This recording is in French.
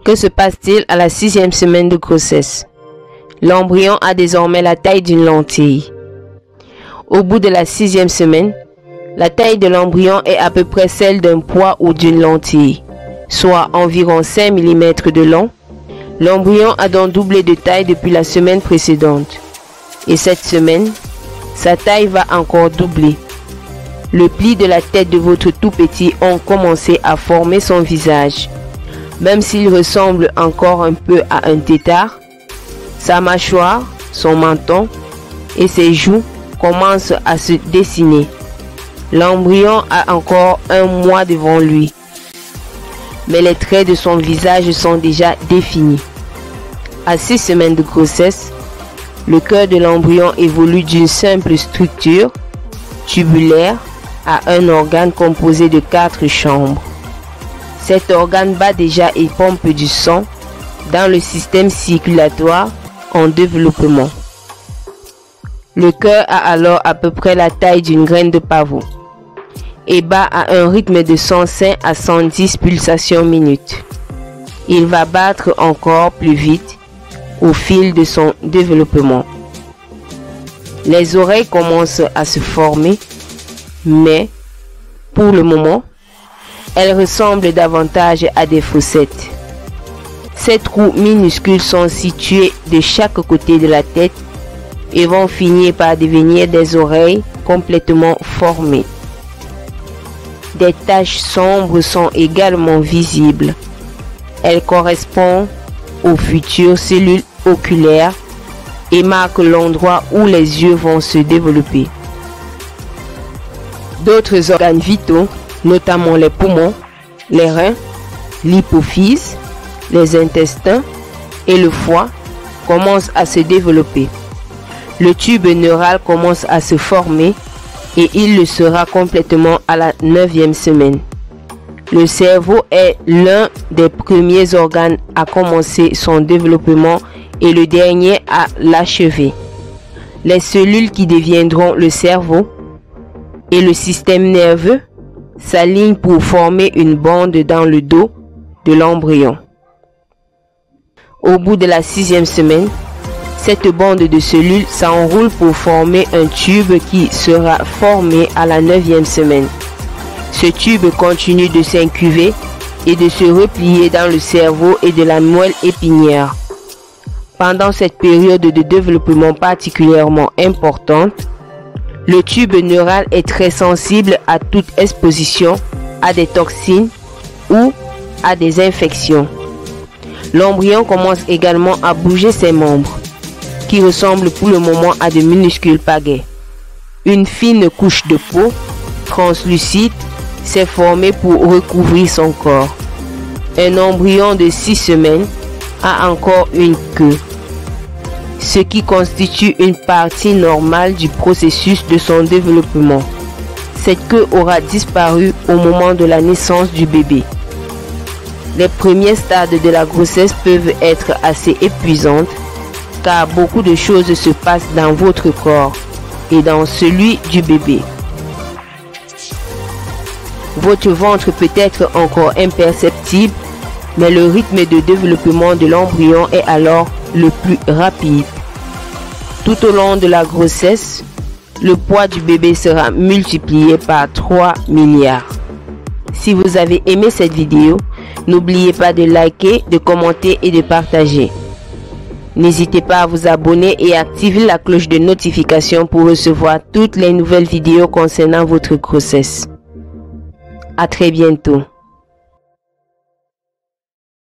Que se passe-t-il à la 6e semaine de grossesse? L'embryon a désormais la taille d'une lentille. Au bout de la 6e semaine, la taille de l'embryon est à peu près celle d'un pois ou d'une lentille, soit environ 5 mm de long. L'embryon a donc doublé de taille depuis la semaine précédente. Et cette semaine, sa taille va encore doubler. Le pli de la tête de votre tout petit ont commencé à former son visage. Même s'il ressemble encore un peu à un tétard, sa mâchoire, son menton et ses joues commencent à se dessiner. L'embryon a encore un mois devant lui, mais les traits de son visage sont déjà définis. À 6 semaines de grossesse, le cœur de l'embryon évolue d'une simple structure tubulaire à un organe composé de 4 chambres. Cet organe bat déjà et pompe du sang dans le système circulatoire en développement. Le cœur a alors à peu près la taille d'une graine de pavot et bat à un rythme de 105 à 110 pulsations minutes. Il va battre encore plus vite au fil de son développement. Les oreilles commencent à se former, mais pour le moment, elles ressemblent davantage à des fossettes. Ces trous minuscules sont situés de chaque côté de la tête et vont finir par devenir des oreilles complètement formées. Des taches sombres sont également visibles. Elles correspondent aux futures cellules oculaires et marquent l'endroit où les yeux vont se développer. D'autres organes vitaux, notamment les poumons, les reins, l'hypophyse, les intestins et le foie, commencent à se développer. Le tube neural commence à se former et il le sera complètement à la 9e semaine. Le cerveau est l'un des premiers organes à commencer son développement et le dernier à l'achever. Les cellules qui deviendront le cerveau et le système nerveux s'alignent pour former une bande dans le dos de l'embryon. Au bout de la 6e semaine, cette bande de cellules s'enroule pour former un tube qui sera formé à la 9e semaine. Ce tube continue de s'incuver et de se replier dans le cerveau et de la moelle épinière. Pendant cette période de développement particulièrement importante, le tube neural est très sensible à toute exposition à des toxines ou à des infections. L'embryon commence également à bouger ses membres, qui ressemblent pour le moment à de minuscules pagaies. Une fine couche de peau translucide s'est formée pour recouvrir son corps. Un embryon de 6 semaines a encore une queue, ce qui constitue une partie normale du processus de son développement. Cette queue aura disparu au moment de la naissance du bébé. Les premiers stades de la grossesse peuvent être assez épuisantes car beaucoup de choses se passent dans votre corps et dans celui du bébé. Votre ventre peut être encore imperceptible, mais le rythme de développement de l'embryon est alors le plus rapide. Tout au long de la grossesse, le poids du bébé sera multiplié par 3 milliards. Si vous avez aimé cette vidéo, n'oubliez pas de liker, de commenter et de partager. N'hésitez pas à vous abonner et activer la cloche de notification pour recevoir toutes les nouvelles vidéos concernant votre grossesse. À très bientôt.